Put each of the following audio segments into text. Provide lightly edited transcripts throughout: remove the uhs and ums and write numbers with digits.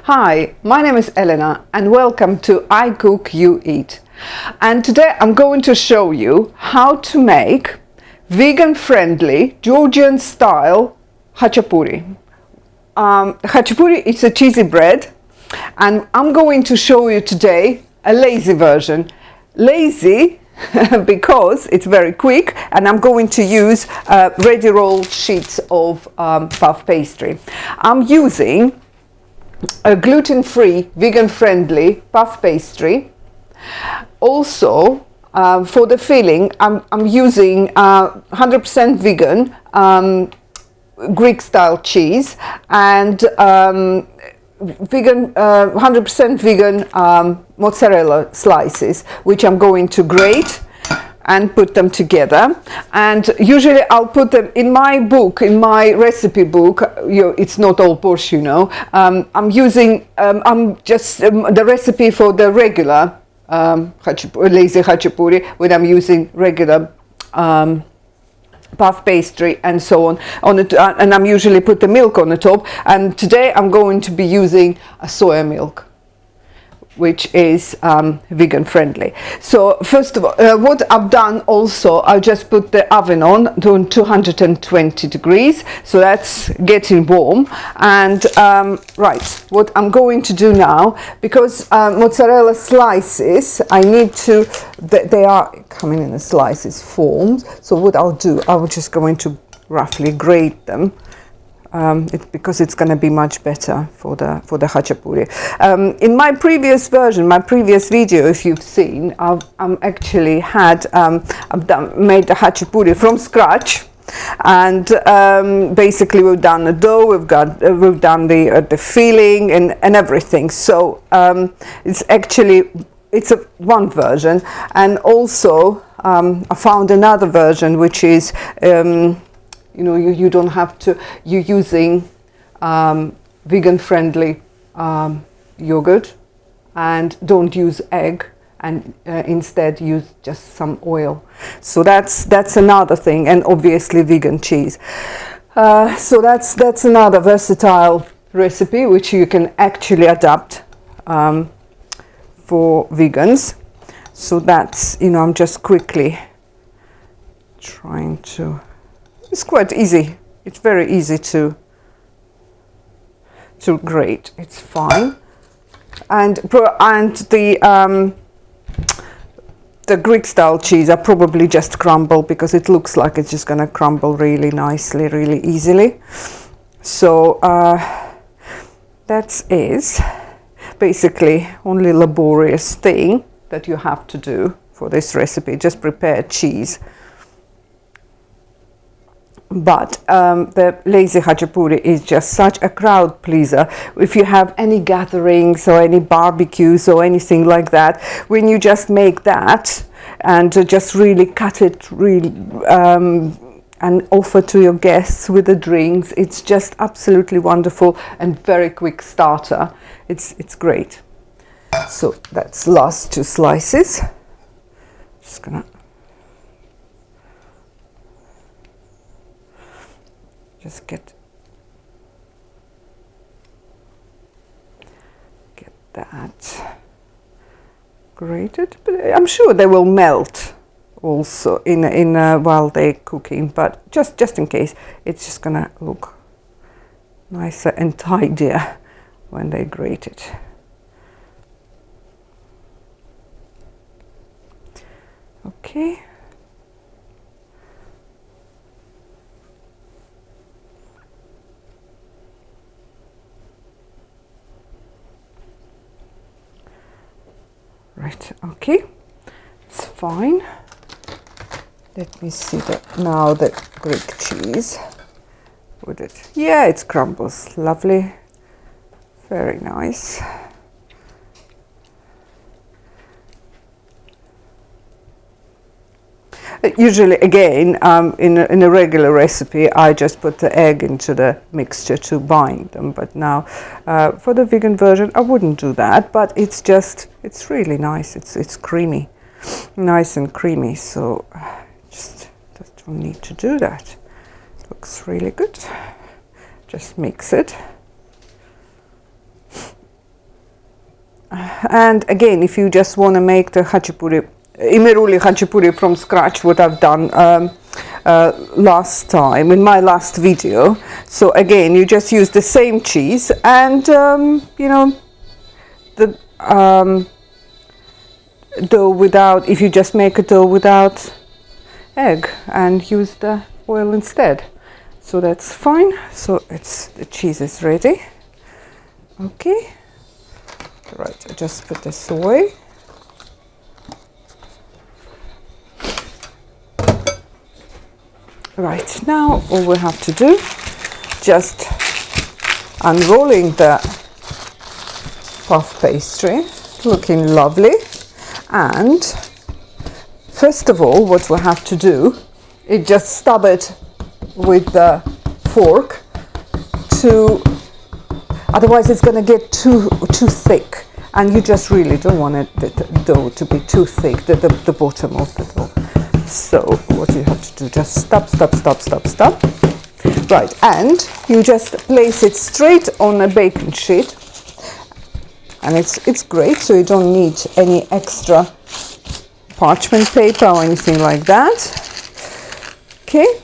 Hi, my name is Elena and welcome to I Cook You Eat. And today I'm going to show you how to make vegan-friendly Georgian style khachapuri. Khachapuri is a cheesy bread, and I'm going to show you today a lazy version. Lazy because it's very quick, and I'm going to use ready rolled sheets of puff pastry. I'm using a gluten-free, vegan-friendly puff pastry. Also, for the filling, I'm using 100% vegan Greek style cheese and vegan 100% vegan mozzarella slices, which I'm going to grate and put them together. And usually I'll put them in my book, in my recipe book. It's not all Porsche, you know. I'm using the recipe for the regular lazy khachapuri, when I'm using regular puff pastry and so on it, and I'm usually put the milk on the top. And today I'm going to be using a soya milk, which is vegan friendly. So first of all, what I've done also, I'll just put the oven on to 220 degrees, so that's getting warm. And right, what I'm going to do now, because mozzarella slices, I need to, they are coming in a slices formed, so what I'll do, I'm just going to roughly grate them. Because it's going to be much better for the khachapuri. In my previous version, my previous video, if you've seen, I've actually had made the khachapuri from scratch, and basically we've done the dough, we've done the filling and everything. So it's one version, and also I found another version which is. You don't have to, you're using vegan-friendly yogurt, and don't use egg, and instead use just some oil. So that's another thing, and obviously vegan cheese. So that's another versatile recipe which you can actually adapt for vegans. So that's, I'm just quickly trying to. It's quite easy. It's very easy to grate. It's fine. And the Greek style cheese I probably just crumble, because it looks like it's just going to crumble really nicely, really easily. So that is basically only laborious thing that you have to do for this recipe. Just prepare cheese. But the lazy khachapuri is just such a crowd pleaser. If you have any gatherings or any barbecues or anything like that, when you just make that and just really cut it really and offer to your guests with the drinks, it's just absolutely wonderful and very quick starter. It's great. So that's last two slices. Just gonna get that grated, but I'm sure they will melt also in while they're cooking. But just in case, it's just gonna look nicer and tidier when they grate it. Okay. Right, okay, it's fine. Let me see now the Greek cheese. Would it? Yeah, it crumbles. Lovely. Very nice. Usually, again, in a regular recipe, I just put the egg into the mixture to bind them. But now, for the vegan version, I wouldn't do that. But it's really nice. It's creamy, nice and creamy. So, just don't need to do that. Looks really good. Just mix it. And again, if you just want to make the khachapuri, imeruli khachapuri from scratch, what I've done last time in my last video. So again, you just use the same cheese, and you know, the dough without, if you just make a dough without egg and use the oil instead, so that's fine. So the cheese is ready. Okay, right, I just put this away. Right, now all we have to do, just unrolling the puff pastry, looking lovely. And first of all, what we have to do is just stab it with the fork, otherwise it's going to get too thick, and you just really don't want the dough to be too thick, the bottom of the dough. So what you have to do, just stab. Right, and you just place it straight on a baking sheet, and it's great, so you don't need any extra parchment paper or anything like that. Okay,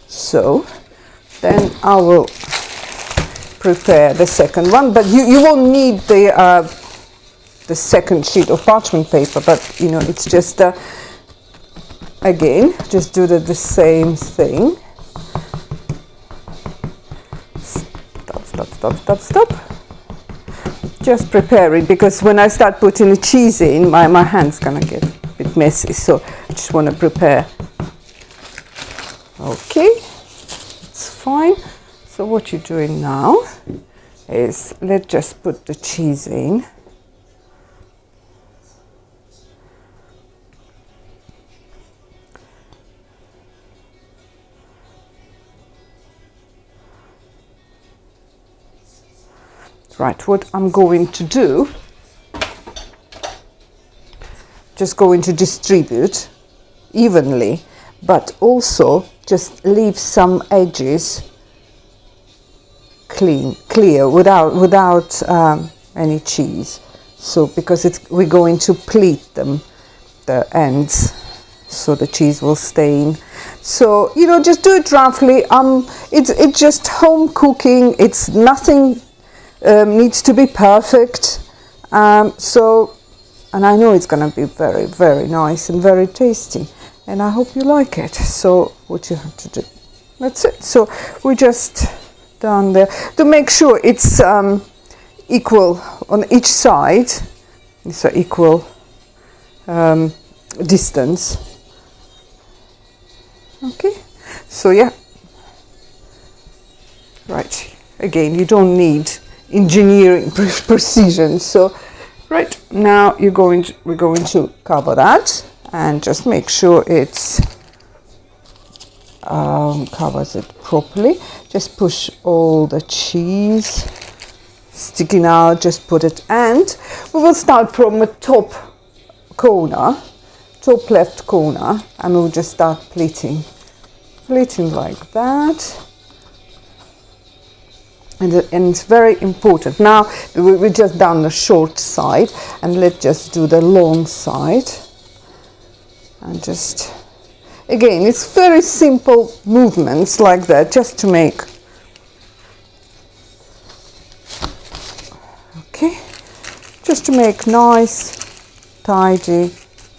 so then I will prepare the second one, but you won't need the second sheet of parchment paper, but you know, it's just again, just do the same thing. Stop. Just prepare it, because when I start putting the cheese in, my hand's gonna get a bit messy, so I just want to prepare. Okay, it's fine. So what you're doing now is, let's just put the cheese in. Right, what I'm going to do, just going to distribute evenly, but also just leave some edges clear without any cheese. So because we're going to pleat them, the ends, so the cheese will stain. So you know, just do it roughly. It's just home cooking. It's nothing needs to be perfect. So, and I know it's going to be very, very nice and very tasty, and I hope you like it. So what you have to do, that's it. So we just down there to make sure it's equal on each side. It's an equal distance. Okay, so yeah, right, again, you don't need engineering precision. So right now we're going to cover that, and just make sure it's covers it properly. Just push all the cheese sticking out, just put it, and we will start from the top left corner, and we'll just start pleating like that. And it's very important. Now we just done the short side, and let's just do the long side. And just, again, it's very simple movements like that, just to make, okay, just to make nice, tidy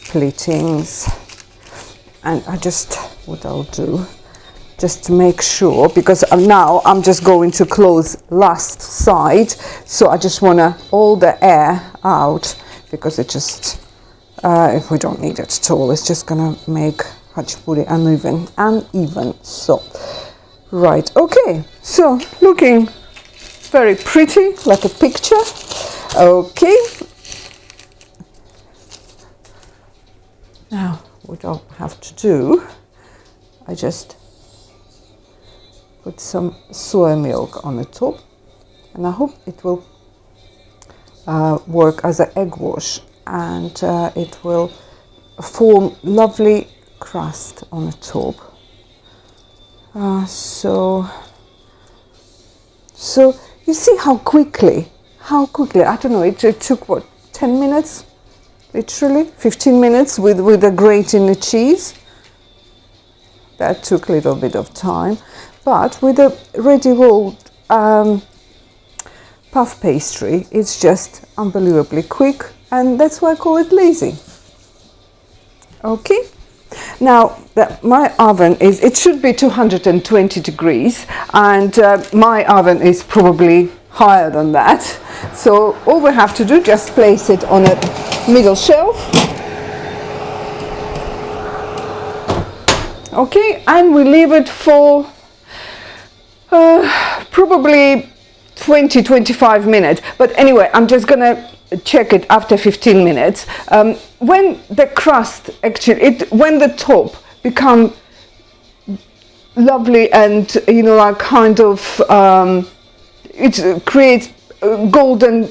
pleatings. And what I'll do, just to make sure, because now I'm just going to close last side, so I just want all the air out, because it just, if we don't need it at all, it's just gonna make khachapuri uneven. So, right, okay, so looking very pretty, like a picture. Okay, now what I'll have to do, I just put some soy milk on the top, and I hope it will work as an egg wash, and it will form lovely crust on the top. So you see how quickly, I don't know, it took what, 10 minutes, literally 15 minutes with the grating the cheese. That took a little bit of time, but with a ready rolled puff pastry, it's just unbelievably quick, and that's why I call it lazy. Okay, now my oven it should be 220 degrees, and my oven is probably higher than that. So all we have to do, just place it on a middle shelf. Okay, and we leave it for probably 20-25 minutes. But anyway, I'm just gonna check it after 15 minutes. When the crust when the top become lovely and like kind of it creates golden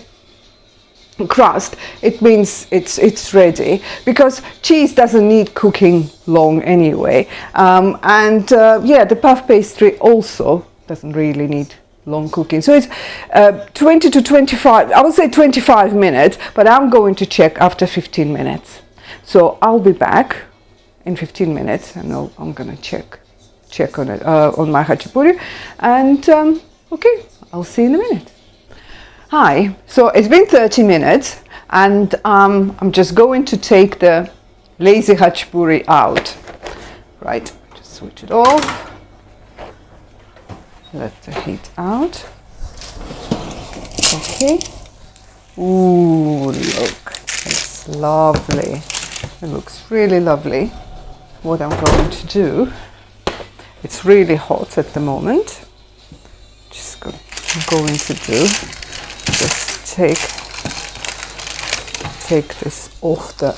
crust, it means it's ready, because cheese doesn't need cooking long anyway, and the puff pastry also doesn't really need long cooking. So it's 20 to 25, I would say 25 minutes, but I'm going to check after 15 minutes. So I'll be back in 15 minutes, and I'm gonna check on it on my khachapuri, and okay, I'll see you in a minute. Hi, so it's been 30 minutes, and I'm just going to take the lazy khachapuri out. Right, just switch it off. Let the heat out. Okay. Ooh, look, it's lovely. It looks really lovely. What I'm going to do, it's really hot at the moment. I'm going to do, just take this off the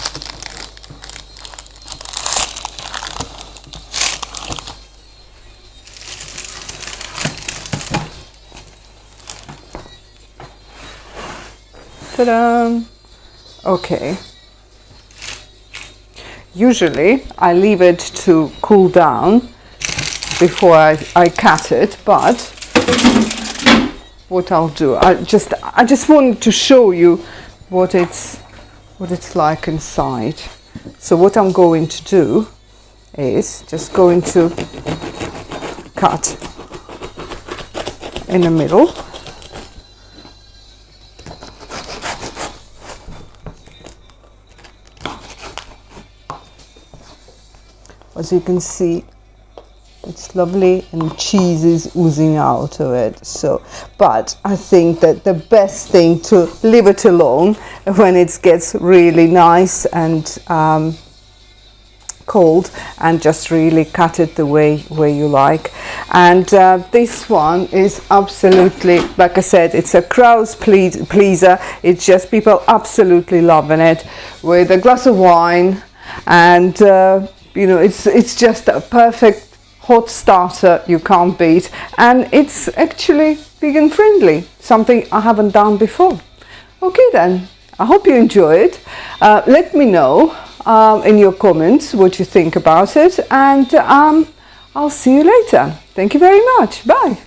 ta-da! Okay. Usually I leave it to cool down before I cut it, but what I'll do, I just wanted to show you what it's like inside. So what I'm going to do is just going to cut in the middle. As you can see, it's lovely and cheese is oozing out of it. So, but I think that the best thing to leave it alone when it gets really nice and cold, and just really cut it the way you like. And this one is absolutely, like I said, it's a crowd pleaser. It's just people absolutely loving it with a glass of wine, and it's just a perfect hot starter you can't beat, and it's actually vegan friendly, something I haven't done before. Okay then, I hope you enjoy it. Let me know in your comments what you think about it, and I'll see you later. Thank you very much. Bye.